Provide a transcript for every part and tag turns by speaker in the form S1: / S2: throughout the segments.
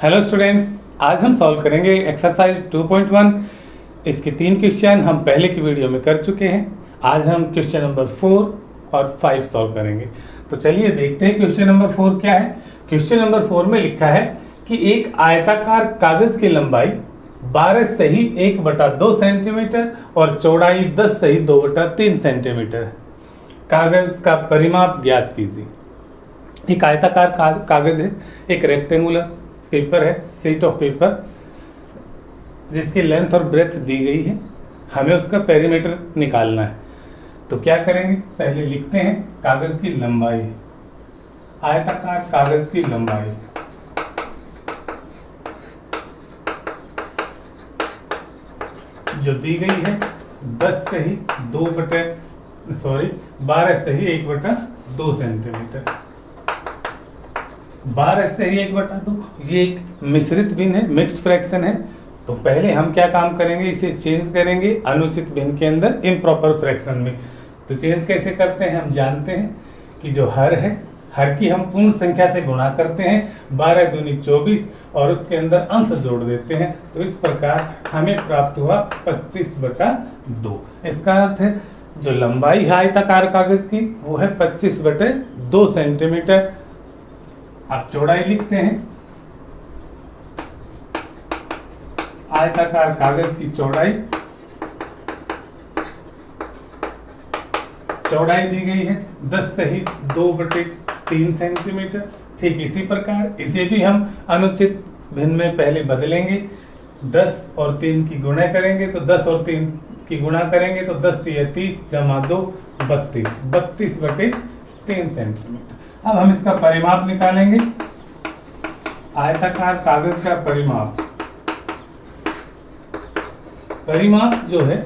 S1: Hello students, आज हम solve करेंगे एक्सरसाइज 2.1। इसके 3 क्वेश्चन हम पहले की वीडियो में कर चुके हैं। आज हम क्वेश्चन नंबर 4 और 5 सॉल्व करेंगे। तो चलिए देखते हैं क्वेश्चन नंबर 4 क्या है। क्वेश्चन नंबर 4 में लिखा है कि एक आयताकार कागज की लंबाई 12 सही 1/2 सेंटीमीटर और चौड़ाई 10 सही 2/3 सेंटीमीटर है। कागज का परिमाप ज्ञात कीजिए। एक आयताकार कागज है, एक रेक्टेंगुलर पेपर है, शीट ऑफ पेपर, जिसकी लेंथ और ब्रेथ दी गई है। हमें उसका पेरीमीटर निकालना है। तो क्या करेंगे, पहले लिखते हैं कागज की लंबाई, आयताकार कागज की लंबाई। जो दी गई है 12 सही 1/2 सेंटीमीटर। 12 सही 1/2, ये एक मिश्रित भिन्न है, मिक्स्ड फ्रैक्शन है। तो पहले हम क्या काम करेंगे, इसे चेंज करेंगे अनुचित भिन्न के अंदर इम्प्रॉपर फ्रैक्शन में। तो चेंज कैसे करते हैं, हम जानते हैं कि जो हर है, हर की हम पूर्ण संख्या से गुणा करते हैं, 12 दूनी 24 और उसके अंदर अंश जोड़ देते हैं। तो इस प्रकार हमें प्राप्त हुआ 25/2। इसका अर्थ है जो लंबाई है आयताकार कागज की वो है 25/2 सेंटीमीटर। अब चौड़ाई लिखते हैं, आयताकार कागज की चौड़ाई दी गई है 10 सही 2/3 सेंटीमीटर। ठीक इसी प्रकार इसे भी हम अनुचित भिन्न में पहले बदलेंगे। 10 और 3 की गुणा करेंगे तो 10 और 3 की गुणा करेंगे तो 10 3 30 जमा 2 32, 32/3 सेंटीमीटर। अब हम इसका परिमाप निकालेंगे। आयताकार कागज का परिमाप जो है,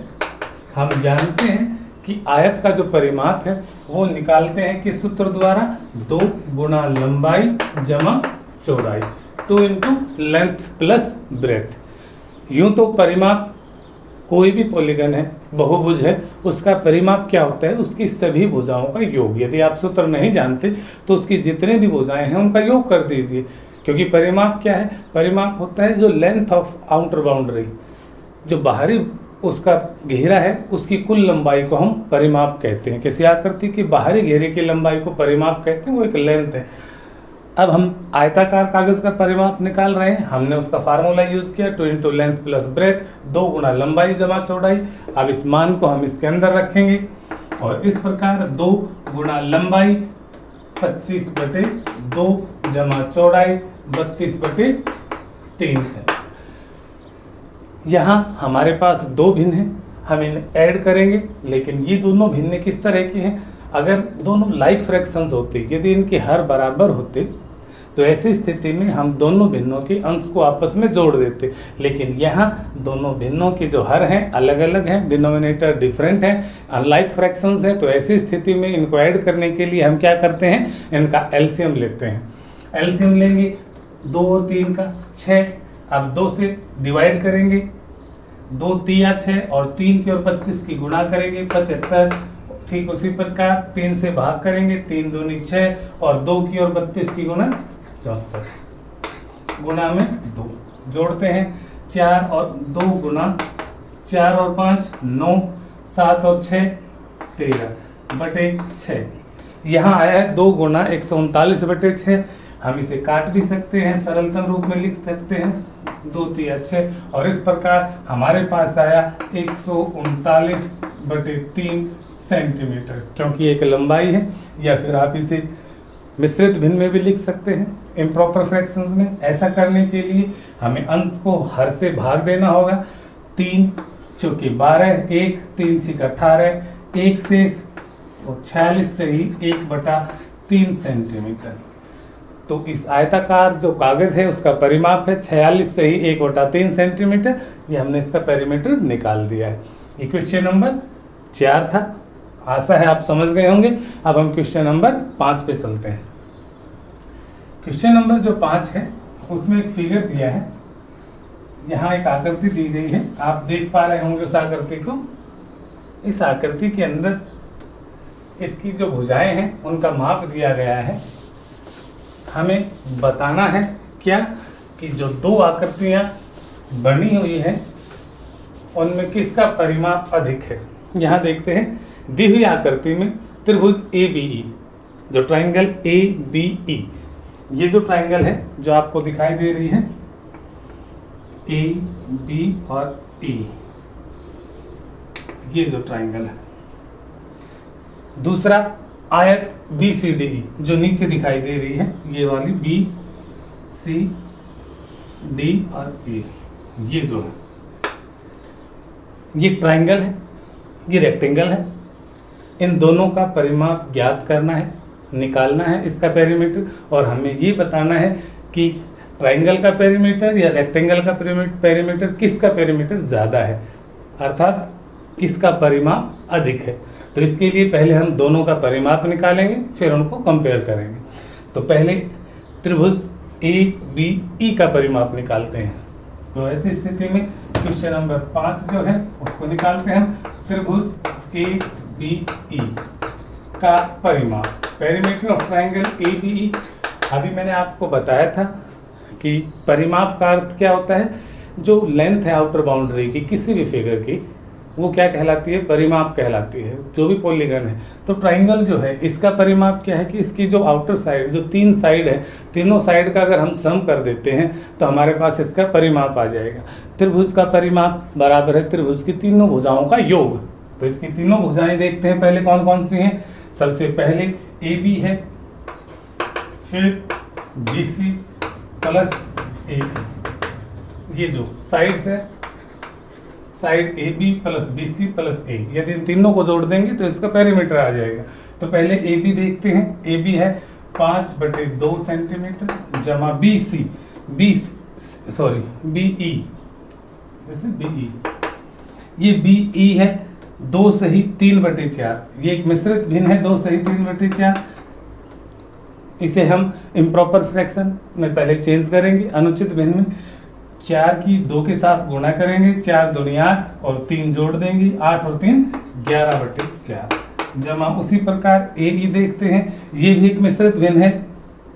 S1: हम जानते हैं कि आयत का जो परिमाप है वो निकालते हैं किस सूत्र द्वारा, 2 गुणा लंबाई जमा चौड़ाई, 2 इंटू लेंथ प्लस ब्रेथ। यूं तो परिमाप कोई भी पॉलीगन है, बहुभुज है, उसका परिमाप क्या होता है, उसकी सभी भुजाओं का योग। यदि आप सूत्र नहीं जानते तो उसकी जितने भी भुजाएं हैं उनका योग कर दीजिए, क्योंकि परिमाप क्या है, परिमाप होता है जो लेंथ ऑफ आउटर बाउंड्री, जो बाहरी उसका घेरा है उसकी कुल लंबाई को हम परिमाप कहते हैं। किसी आकृति की बाहरी घेरे की लंबाई को परिमाप कहते हैं, वो एक लेंथ है। अब हम आयताकार कागज का परिमाप निकाल रहे हैं। हमने उसका फार्मूला यूज किया, 2 इंटू लेंथ प्लस ब्रेथ, 2 गुणा लंबाई जमा चौड़ाई। अब इस मान को हम इसके अंदर रखेंगे और इस प्रकार 2 गुणा लंबाई 25/2 जमा चौड़ाई 32/3 है। यहाँ हमारे पास 2 भिन्न हैं, हम इन्हें ऐड करेंगे। लेकिन ये दोनों भिन्न किस तरह की हैं, अगर दोनों लाइक फ्रैक्शंस होते, यदि इनके हर बराबर होते तो ऐसी स्थिति में हम दोनों भिन्नों के अंश को आपस में जोड़ देते। लेकिन यहाँ दोनों भिन्नों के जो हर हैं अलग अलग हैं, डिनोमिनेटर डिफरेंट है, अनलाइक फ्रैक्शंस हैं। तो ऐसी स्थिति में इनको ऐड करने के लिए हम क्या करते हैं, इनका एलसीएम लेते हैं। एलसीएम लेंगे 2 और 3 का 6। अब 2 से डिवाइड करेंगे, 2 3 6 और 3 की और 25 की गुणा करेंगे 75। ठीक उसी प्रकार 3 से भाग करेंगे, 3 दूनी 6 और 2 की और 32 की गुणा 64, गुणा में 2 जोड़ते हैं, 4 और 2 गुणा 4 और 5 9, 7 और 6 13/6। यहाँ आया है 2 गुणा 139/6। हम इसे काट भी सकते हैं, सरलतम रूप में लिख सकते हैं 2 3 6 और इस प्रकार हमारे पास आया 139/3 सेंटीमीटर, क्योंकि एक लंबाई है। या फिर आप इसे मिश्रित भिन्न में भी लिख सकते हैं इम्प्रॉपर फ्रैक्शंस में। ऐसा करने के लिए हमें अंश को हर से भाग देना होगा। 3 चौके 12, 1 3 6 18, 1 से 46 से ही 1/3 सेंटीमीटर। तो इस आयताकार जो कागज है उसका परिमाप है 46 से ही 1/3 सेंटीमीटर। ये हमने इसका पेरीमीटर निकाल दिया है। ये क्वेश्चन नंबर 4 था। आशा है आप समझ गए होंगे। अब हम क्वेश्चन नंबर 5 पे चलते हैं। क्वेश्चन नंबर जो 5 है उसमें एक फिगर दिया है। यहाँ एक आकृति दी गई है, आप देख पा रहे होंगे उस आकृति को। इस आकृति के अंदर इसकी जो भुजाएं हैं उनका माप दिया गया है। हमें बताना है क्या कि जो दो आकृतियां बनी हुई हैं उनमें किसका परिमाप अधिक है। यहाँ देखते हैं दी हुई आकृति में त्रिभुज ABE, जो ट्राइंगल ABE, ये जो ट्राइंगल है जो आपको दिखाई दे रही है A, B और E, ये जो ट्राइंगल है। दूसरा आयत BCDE जो नीचे दिखाई दे रही है, ये वाली BCD और E, ये जो है ये ट्राइंगल है, ये रेक्टेंगल है। इन दोनों का परिमाप ज्ञात करना है, निकालना है इसका पेरीमीटर, और हमें ये बताना है कि ट्राइंगल का पेरीमीटर या रेक्टेंगल का पेरीमीटर किसका पेरीमीटर ज़्यादा है, अर्थात किसका परिमाप अधिक है। तो इसके लिए पहले हम दोनों का परिमाप निकालेंगे, फिर उनको कंपेयर करेंगे। तो पहले त्रिभुज ABE का परिमाप निकालते हैं। तो ऐसी स्थिति में क्वेश्चन नंबर 5 जो है उसको निकालते हैं हम। त्रिभुज ABE का परिमाप, पेरीमीटर ऑफ ट्राइंगल ABE। अभी मैंने आपको बताया था कि परिमाप का अर्थ क्या होता है, जो लेंथ है आउटर बाउंड्री की किसी भी फिगर की, वो क्या कहलाती है, परिमाप कहलाती है, जो भी पॉलीगन है। तो ट्राइंगल जो है इसका परिमाप क्या है कि इसकी जो आउटर साइड, जो 3 साइड है, तीनों साइड का अगर हम सम कर देते हैं तो हमारे पास इसका परिमाप आ जाएगा। त्रिभुज का परिमाप बराबर है त्रिभुज की तीनों भुजाओं का योग। तो इसकी तीनों भुजाएं देखते हैं पहले कौन कौन सी हैं। सबसे पहले AB है, फिर BC प्लस AB, ये जो साइड्स है, side AB plus BC plus A, यदि इन तीनों को जोड़ देंगे तो इसका पेरीमीटर आ जाएगा। तो पहले AB देखते हैं। AB है 5/2 सेंटीमीटर जमा BE, जैसे BE, ये BE है 2 सही 3/4, ये एक मिश्रित भिन्न है 2 सही 3/4। इसे हम इम्प्रॉपर फ्रैक्शन में पहले चेंज करेंगे, अनुचित भिन्न में 4 की 2 के साथ गुणा करेंगे, 4 दूनी 8 और 3 जोड़ देंगे, 8 और 3 11/4 जमा। उसी प्रकार AE देखते हैं, ये भी एक मिश्रित भिन्न है,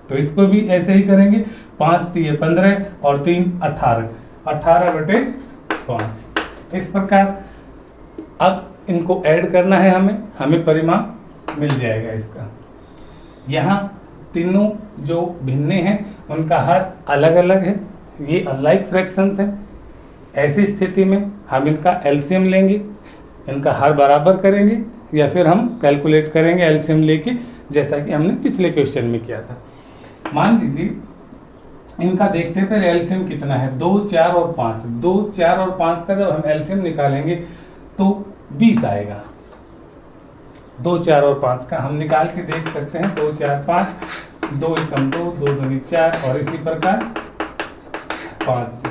S1: तो इसको भी ऐसे ही करेंगे, 5 3 15 और 3 18, 18/5। इस प्रकार अब इनको ऐड करना है, हमें परिमाप मिल जाएगा इसका। यहाँ तीनों जो भिन्ने हैं उनका हर अलग अलग है, ये अनलाइक फ्रैक्शंस हैं। ऐसी स्थिति में हम इनका एलसीएम लेंगे, इनका हर बराबर करेंगे, या फिर हम कैलकुलेट करेंगे एलसीएम लेके, जैसा कि हमने पिछले क्वेश्चन में किया था। मान लीजिए इनका देखते हैं पहले एलसीएम कितना है, 2 4 और 5। 2 4 और 5 का जब हम एलसीएम निकालेंगे तो 20 आएगा। 2 4 और 5 का हम निकाल के देख सकते हैं, 2 4 5, 2 एकम 2, 2 दूनी 4 और इसी प्रकार 5 से,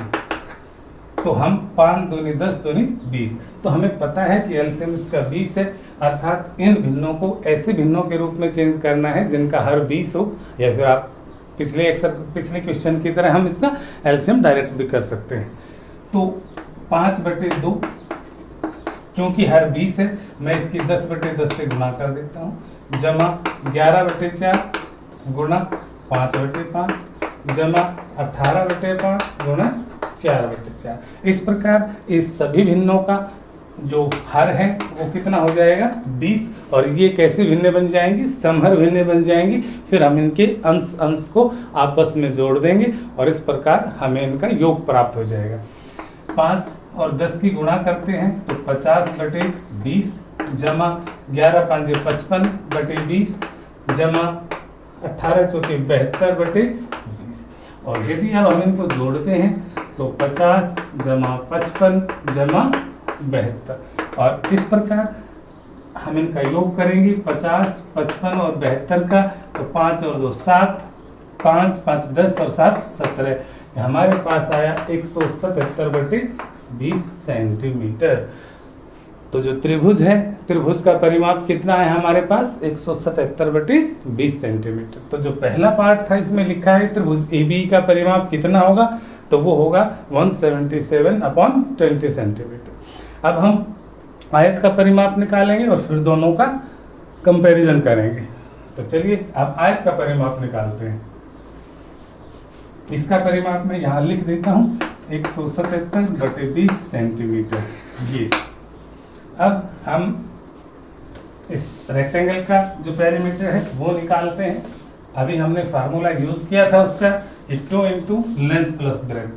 S1: तो हम 5 दूनी 10 दूनी 20। तो हमें पता है कि एलसीएम इसका 20 है, अर्थात इन भिन्नों को ऐसे भिन्नों के रूप में चेंज करना है जिनका हर 20 हो, या फिर आप पिछले क्वेश्चन की तरह हम इसका एलसीएम डायरेक्ट भी कर सकते हैं। तो 5/2, क्योंकि हर 20 है, मैं इसकी 10/10 से गुणा कर देता हूँ, जमा 11/4 गुणा 5/5 जमा 18/5 गुणा 4/4। इस प्रकार इस सभी भिन्नों का जो हर है वो कितना हो जाएगा, 20। और ये कैसे भिन्न बन जाएंगी, समहर भिन्न बन जाएंगी। फिर हम इनके अंश को आपस में जोड़ देंगे और इस प्रकार हमें इनका योग प्राप्त हो जाएगा। 5 और 10 की गुणा करते हैं तो 50/20 जमा 11 5 55/20 जमा 18 चौके 72/20। और यदि अब हम इनको जोड़ते हैं तो 50 जमा 55 जमा 72, और इस प्रकार हम इनका योग करेंगे 50 55 और 72 का, तो 5 और 2 7, 5 5 10 और 7 17, हमारे पास आया 177/20 सेंटीमीटर। तो जो त्रिभुज है, त्रिभुज का परिमाप कितना है हमारे पास, 177/20 सेंटीमीटर। तो जो पहला पार्ट था इसमें लिखा है त्रिभुज ABE का परिमाप कितना होगा, तो वो होगा 177/20 सेंटीमीटर। अब हम आयत का परिमाप निकालेंगे और फिर दोनों का कंपैरिजन करेंगे। तो चलिए अब आयत का परिमाप निकालते हैं। इसका परिमाप मैं यहाँ लिख देता हूँ 177/20 सेंटीमीटर। ये अब हम इस रेक्टेंगल का जो पेरीमीटर है वो निकालते हैं। अभी हमने फार्मूला यूज किया था उसका 2 इंटू लेंथ प्लस ब्रेथ।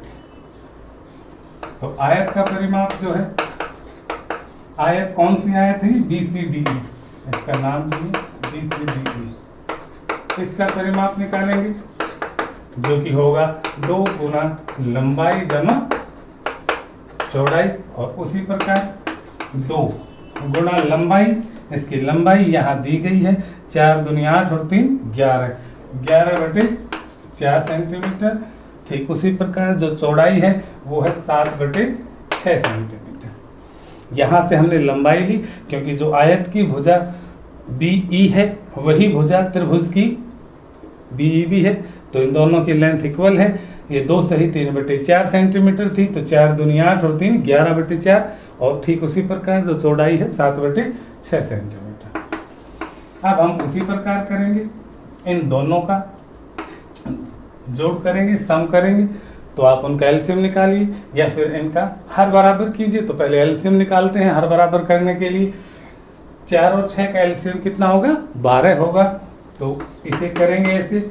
S1: तो आयत का परिमाप जो है, आयत कौन सी आयत है? BCDE, इसका नाम भी BCDE। इसका परिमाप निकालेंगे जो कि होगा 2 गुना लंबाई जमा चौड़ाई, और उसी प्रकार 2 गुना लंबाई, इसकी लंबाई यहाँ दी गई है 4 दूनी 8 और 3 11, 11/4 सेंटीमीटर। ठीक उसी प्रकार जो चौड़ाई है वो है 7/6 सेंटीमीटर। यहाँ से हमने लंबाई ली क्योंकि जो आयत की भुजा BE है वही भुजा त्रिभुज की BEB है, तो इन दोनों की लेंथ इक्वल है। ये 2 सही 3/4 सेंटीमीटर थी, तो 4 दूनी 8 और 3 11/4, और ठीक उसी प्रकार जो चौड़ाई है 7/6 सेंटीमीटर। अब हम उसी प्रकार करेंगे, इन दोनों का जोड़ करेंगे, सम करेंगे, तो आप उनका एलसीएम निकालिए या फिर इनका हर बराबर कीजिए। तो पहले एलसीएम निकालते हैं हर बराबर करने के लिए। 4 और 6 का एलसीएम कितना होगा? 12 होगा। तो इसे करेंगे ऐसे,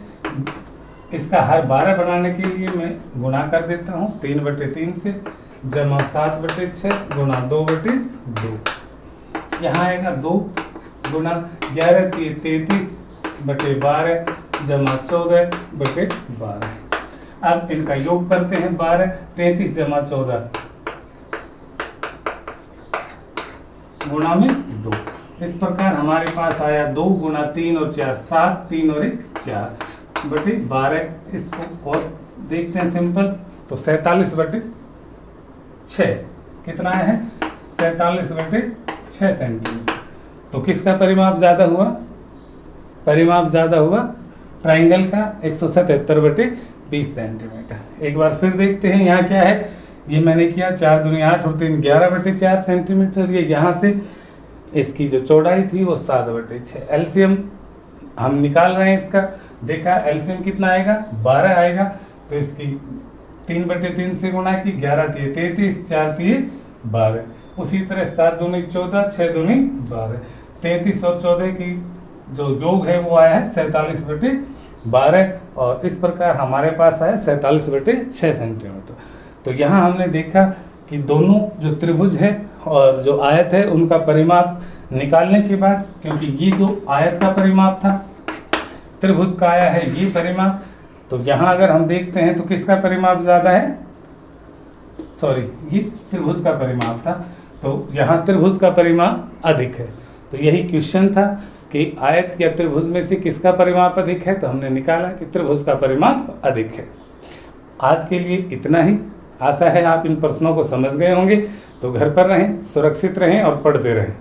S1: इसका हर 12 बनाने के लिए मैं गुणा कर देता हूँ 3/3 से, जमा 7/6 गुणा 2/2। यहाँ आएगा 2 गुना 11 33/12 जमा 14/12। अब इनका योग करते हैं 12, 33 जमा 14 गुणा में 2। इस प्रकार हमारे पास आया 2 गुना 3 और 4 7, 3 और 1 4/12। इसको और देखते हैं सिंपल, तो 47/6 कितना है? 47/6 सेंटीमीटर। तो किसका परिमाप ज़्यादा हुआ? परिमाप ज़्यादा हुआ ट्राइंगल का 177/20 सेंटीमीटर। एक बार फिर देखते हैं यहाँ क्या है। ये मैंने किया 4 दूनी 8 और 3 11/4 सेंटीमीटर। ये यहाँ से इसकी जो चौड़ाई थी वो 7/6। एलसीएम हम निकाल रहे हैं इसका, देखा एलसीएम कितना आएगा? 12 आएगा। तो इसकी 3/3 से गुणा की, 11 तिये 33, 4 तिये 12। उसी तरह 7 दूनी 14, 6 दूनी 12, 33 और 14 की जो योग है वो आया है 47/12, और इस प्रकार हमारे पास आया 47/6 सेंटीमीटर। तो यहाँ हमने देखा कि दोनों जो त्रिभुज है और जो आयत है उनका परिमाप निकालने के बाद, क्योंकि ये जो आयत का परिमाप था, त्रिभुज का आया है ये परिमाप, तो यहाँ अगर हम देखते हैं तो किसका परिमाप ज़्यादा है? सॉरी, ये त्रिभुज का परिमाप था, तो यहाँ त्रिभुज का परिमाप अधिक है। तो यही क्वेश्चन था कि आयत या त्रिभुज में से किसका परिमाप अधिक है, तो हमने निकाला कि त्रिभुज का परिमाप अधिक है। आज के लिए इतना ही। आशा है आप इन प्रश्नों को समझ गए होंगे। तो घर पर रहें, सुरक्षित रहें और पढ़ते रहें।